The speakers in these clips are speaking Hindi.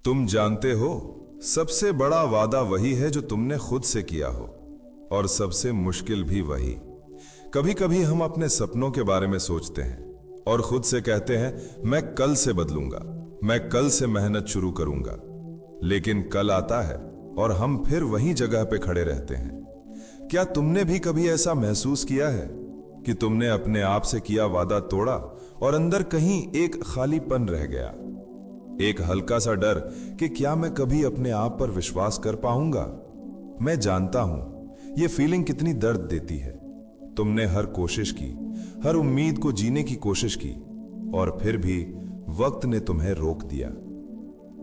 तुम जानते हो, सबसे बड़ा वादा वही है जो तुमने खुद से किया हो, और सबसे मुश्किल भी वही। कभी कभी हम अपने सपनों के बारे में सोचते हैं और खुद से कहते हैं मैं कल से बदलूंगा, मैं कल से मेहनत शुरू करूंगा। लेकिन कल आता है और हम फिर वहीं जगह पे खड़े रहते हैं। क्या तुमने भी कभी ऐसा महसूस किया है कि तुमने अपने आप से किया वादा तोड़ा और अंदर कहीं एक खालीपन रह गया, एक हल्का सा डर कि क्या मैं कभी अपने आप पर विश्वास कर पाऊंगा? मैं जानता हूं यह फीलिंग कितनी दर्द देती है। तुमने हर कोशिश की, हर उम्मीद को जीने की कोशिश की, और फिर भी वक्त ने तुम्हें रोक दिया।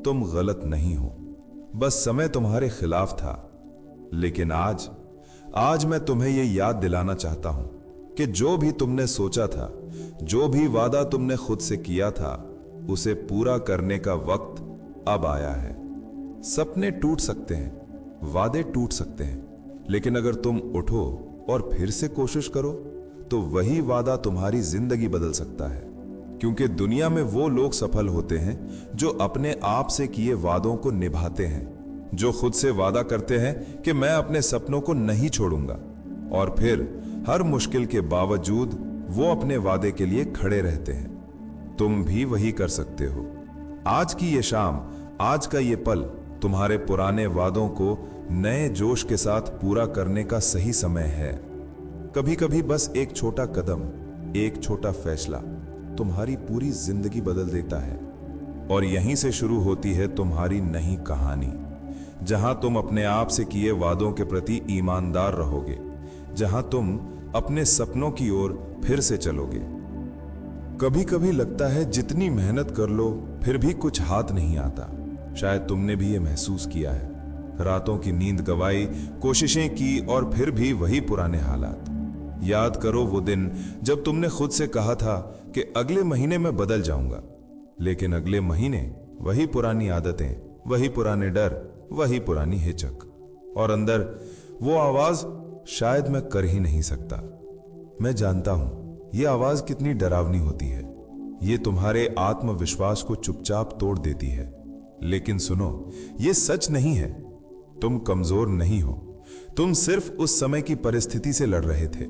तुम गलत नहीं हो, बस समय तुम्हारे खिलाफ था। लेकिन आज मैं तुम्हें यह याद दिलाना चाहता हूं कि जो भी तुमने सोचा था, जो भी वादा तुमने खुद से किया था, उसे पूरा करने का वक्त अब आया है। सपने टूट सकते हैं, वादे टूट सकते हैं, लेकिन अगर तुम उठो और फिर से कोशिश करो तो वही वादा तुम्हारी जिंदगी बदल सकता है। क्योंकि दुनिया में वो लोग सफल होते हैं जो अपने आप से किए वादों को निभाते हैं, जो खुद से वादा करते हैं कि मैं अपने सपनों को नहीं छोड़ूंगा, और फिर हर मुश्किल के बावजूद वो अपने वादे के लिए खड़े रहते हैं। तुम भी वही कर सकते हो। आज की ये शाम, आज का ये पल तुम्हारे पुराने वादों को नए जोश के साथ पूरा करने का सही समय है। कभी कभी बस एक छोटा कदम, एक छोटा फैसला तुम्हारी पूरी जिंदगी बदल देता है। और यहीं से शुरू होती है तुम्हारी नई कहानी, जहां तुम अपने आप से किए वादों के प्रति ईमानदार रहोगे, जहां तुम अपने सपनों की ओर फिर से चलोगे। कभी कभी लगता है जितनी मेहनत कर लो फिर भी कुछ हाथ नहीं आता। शायद तुमने भी ये महसूस किया है। रातों की नींद गवाई, कोशिशें की, और फिर भी वही पुराने हालात। याद करो वो दिन जब तुमने खुद से कहा था कि अगले महीने मैं बदल जाऊंगा, लेकिन अगले महीने वही पुरानी आदतें, वही पुराने डर, वही पुरानी हिचक, और अंदर वो आवाज, शायद मैं कर ही नहीं सकता। मैं जानता हूं ये आवाज कितनी डरावनी होती है। ये तुम्हारे आत्मविश्वास को चुपचाप तोड़ देती है। लेकिन सुनो, ये सच नहीं है। तुम कमजोर नहीं हो, तुम सिर्फ उस समय की परिस्थिति से लड़ रहे थे।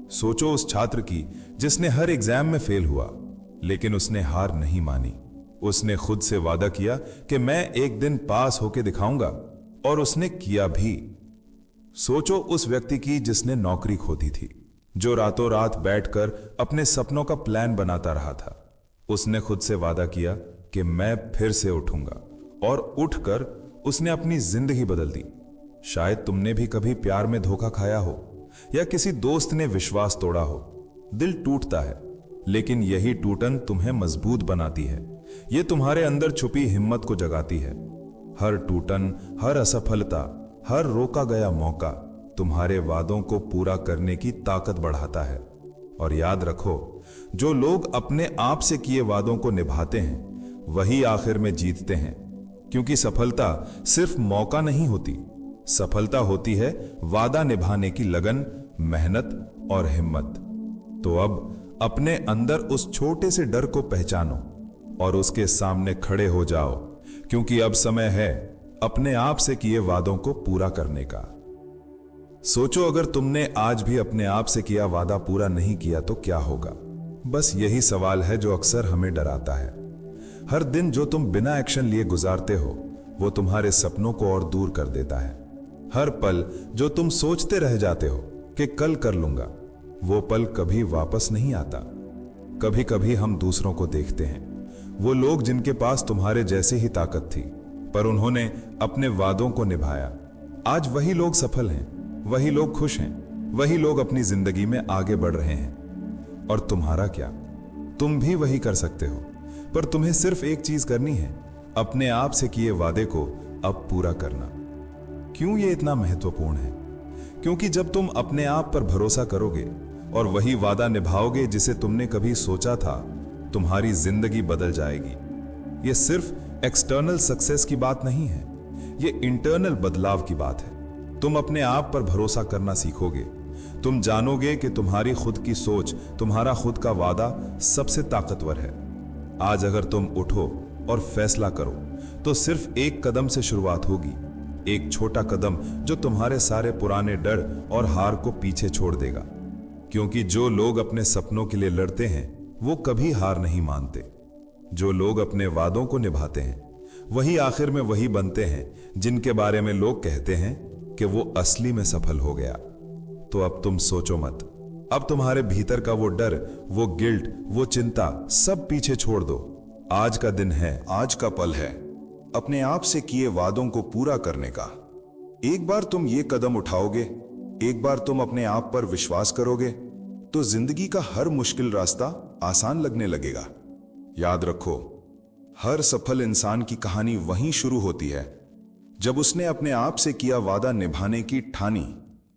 सोचो उस छात्र की जिसने हर एग्जाम में फेल हुआ, लेकिन उसने हार नहीं मानी। उसने खुद से वादा किया कि मैं एक दिन पास होके दिखाऊंगा, और उसने किया भी। सोचो उस व्यक्ति की जिसने नौकरी खो दी थी, जो रातों रात बैठकर अपने सपनों का प्लान बनाता रहा था। उसने खुद से वादा किया कि मैं फिर से उठूंगा, और उठकर उसने अपनी जिंदगी बदल दी। शायद तुमने भी कभी प्यार में धोखा खाया हो, या किसी दोस्त ने विश्वास तोड़ा हो। दिल टूटता है, लेकिन यही टूटन तुम्हें मजबूत बनाती है। यह तुम्हारे अंदर छुपी हिम्मत को जगाती है। हर टूटन, हर असफलता, हर रोका गया मौका तुम्हारे वादों को पूरा करने की ताकत बढ़ाता है। और याद रखो, जो लोग अपने आप से किए वादों को निभाते हैं वही आखिर में जीतते हैं। क्योंकि सफलता सिर्फ मौका नहीं होती, सफलता होती है वादा निभाने की लगन, मेहनत और हिम्मत। तो अब अपने अंदर उस छोटे से डर को पहचानो और उसके सामने खड़े हो जाओ, क्योंकि अब समय है अपने आप से किए वादों को पूरा करने का। सोचो, अगर तुमने आज भी अपने आप से किया वादा पूरा नहीं किया तो क्या होगा? बस यही सवाल है जो अक्सर हमें डराता है। हर दिन जो तुम बिना एक्शन लिए गुजारते हो, वो तुम्हारे सपनों को और दूर कर देता है। हर पल जो तुम सोचते रह जाते हो कि कल कर लूंगा, वो पल कभी वापस नहीं आता। कभी कभी हम दूसरों को देखते हैं, वो लोग जिनके पास तुम्हारे जैसे ही ताकत थी, पर उन्होंने अपने वादों को निभाया। आज वही लोग सफल हैं, वही लोग खुश हैं, वही लोग अपनी जिंदगी में आगे बढ़ रहे हैं। और तुम्हारा क्या? तुम भी वही कर सकते हो, पर तुम्हें सिर्फ एक चीज करनी है, अपने आप से किए वादे को अब पूरा करना। क्यों ये इतना महत्वपूर्ण है? क्योंकि जब तुम अपने आप पर भरोसा करोगे और वही वादा निभाओगे जिसे तुमने कभी सोचा था, तुम्हारी जिंदगी बदल जाएगी। ये सिर्फ एक्सटर्नल सक्सेस की बात नहीं है, ये इंटरनल बदलाव की बात है। तुम अपने आप पर भरोसा करना सीखोगे। तुम जानोगे कि तुम्हारी खुद की सोच, तुम्हारा खुद का वादा सबसे ताकतवर है। आज अगर तुम उठो और फैसला करो तो सिर्फ एक कदम से शुरुआत होगी। एक छोटा कदम जो तुम्हारे सारे पुराने डर और हार को पीछे छोड़ देगा। क्योंकि जो लोग अपने सपनों के लिए लड़ते हैं वो कभी हार नहीं मानते। जो लोग अपने वादों को निभाते हैं वही आखिर में वही बनते हैं जिनके बारे में लोग कहते हैं कि वो असली में सफल हो गया। तो अब तुम सोचो मत। अब तुम्हारे भीतर का वो डर, वो गिल्ट, वो चिंता सब पीछे छोड़ दो। आज का दिन है, आज का पल है अपने आप से किए वादों को पूरा करने का। एक बार तुम ये कदम उठाओगे, एक बार तुम अपने आप पर विश्वास करोगे, तो जिंदगी का हर मुश्किल रास्ता आसान लगने लगेगा। याद रखो, हर सफल इंसान की कहानी वहीं शुरू होती है जब उसने अपने आप से किया वादा निभाने की ठानी,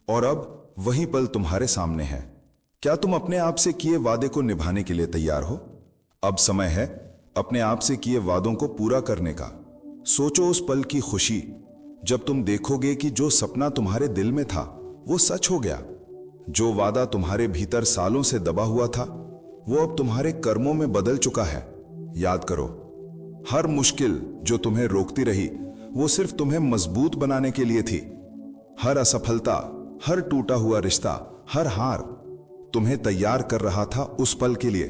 और अब वही पल तुम्हारे सामने है। क्या तुम अपने आप से किए वादे को निभाने के लिए तैयार हो? अब समय है अपने आप से किए वादों को पूरा करने का। सोचो उस पल की खुशी जब तुम देखोगे कि जो सपना तुम्हारे दिल में था वो सच हो गया। जो वादा तुम्हारे भीतर सालों से दबा हुआ था वो अब तुम्हारे कर्मों में बदल चुका है। याद करो, हर मुश्किल जो तुम्हें रोकती रही वो सिर्फ तुम्हें मजबूत बनाने के लिए थी। हर असफलता, हर टूटा हुआ रिश्ता, हर हार तुम्हें तैयार कर रहा था उस पल के लिए।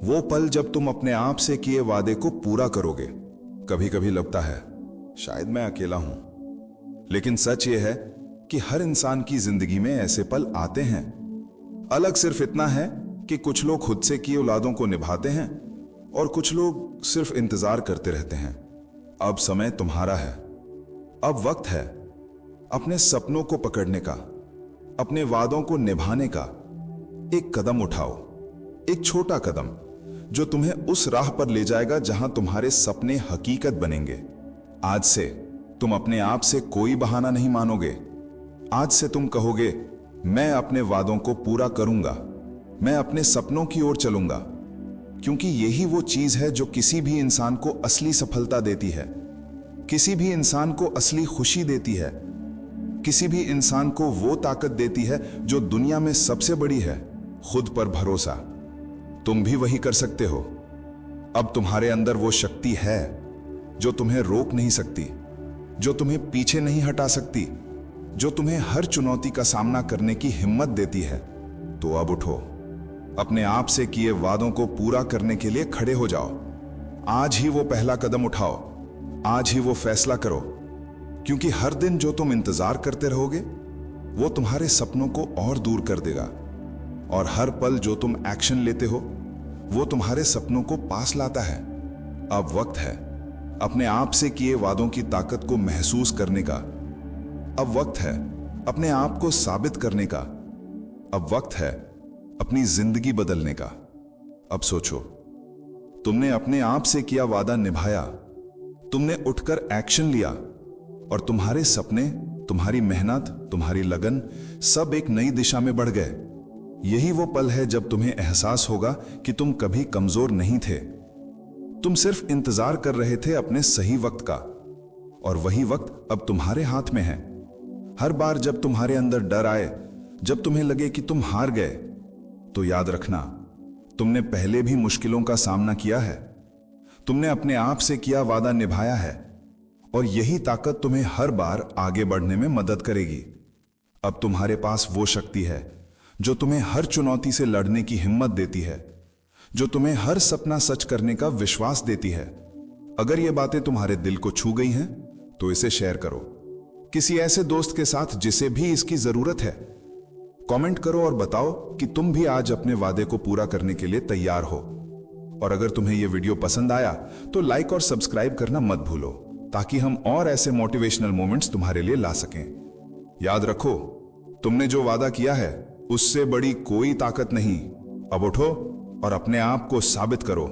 वो पल जब तुम अपने आप से किए वादे को पूरा करोगे। कभी कभी लगता है शायद मैं अकेला हूं, लेकिन सच ये है कि हर इंसान की जिंदगी में ऐसे पल आते हैं। अलग सिर्फ इतना है कि कुछ लोग खुद से किए वादों को निभाते हैं और कुछ लोग सिर्फ इंतजार करते रहते हैं। अब समय तुम्हारा है। अब वक्त है अपने सपनों को पकड़ने का, अपने वादों को निभाने का। एक कदम उठाओ, एक छोटा कदम जो तुम्हें उस राह पर ले जाएगा जहां तुम्हारे सपने हकीकत बनेंगे। आज से तुम अपने आप से कोई बहाना नहीं मानोगे। आज से तुम कहोगे, मैं अपने वादों को पूरा करूंगा, मैं अपने सपनों की ओर चलूंगा। क्योंकि यही वो चीज है जो किसी भी इंसान को असली सफलता देती है, किसी भी इंसान को असली खुशी देती है, किसी भी इंसान को वो ताकत देती है जो दुनिया में सबसे बड़ी है, खुद पर भरोसा। तुम भी वही कर सकते हो। अब तुम्हारे अंदर वो शक्ति है जो तुम्हें रोक नहीं सकती, जो तुम्हें पीछे नहीं हटा सकती, जो तुम्हें हर चुनौती का सामना करने की हिम्मत देती है। तो अब उठो, अपने आप से किए वादों को पूरा करने के लिए खड़े हो जाओ। आज ही वो पहला कदम उठाओ, आज ही वो फैसला करो। क्योंकि हर दिन जो तुम इंतजार करते रहोगे वो तुम्हारे सपनों को और दूर कर देगा, और हर पल जो तुम एक्शन लेते हो वो तुम्हारे सपनों को पास लाता है। अब वक्त है अपने आप से किए वादों की ताकत को महसूस करने का। अब वक्त है अपने आप को साबित करने का। अब वक्त है अपनी जिंदगी बदलने का। अब सोचो, तुमने अपने आप से किया वादा निभाया, तुमने उठकर एक्शन लिया, और तुम्हारे सपने, तुम्हारी मेहनत, तुम्हारी लगन सब एक नई दिशा में बढ़ गए। यही वो पल है जब तुम्हें एहसास होगा कि तुम कभी कमजोर नहीं थे। तुम सिर्फ इंतजार कर रहे थे अपने सही वक्त का, और वही वक्त अब तुम्हारे हाथ में है। हर बार जब तुम्हारे अंदर डर आए, जब तुम्हें लगे कि तुम हार गए, तो याद रखना, तुमने पहले भी मुश्किलों का सामना किया है। तुमने अपने आप से किया वादा निभाया है, और यही ताकत तुम्हें हर बार आगे बढ़ने में मदद करेगी। अब तुम्हारे पास वो शक्ति है जो तुम्हें हर चुनौती से लड़ने की हिम्मत देती है, जो तुम्हें हर सपना सच करने का विश्वास देती है। अगर ये बातें तुम्हारे दिल को छू गई हैं, तो इसे शेयर करो किसी ऐसे दोस्त के साथ जिसे भी इसकी जरूरत है। कमेंट करो और बताओ कि तुम भी आज अपने वादे को पूरा करने के लिए तैयार हो। और अगर तुम्हें यह वीडियो पसंद आया तो लाइक और सब्सक्राइब करना मत भूलो, ताकि हम और ऐसे मोटिवेशनल मोमेंट्स तुम्हारे लिए ला सकें। याद रखो, तुमने जो वादा किया है उससे बड़ी कोई ताकत नहीं। अब उठो और अपने आप को साबित करो।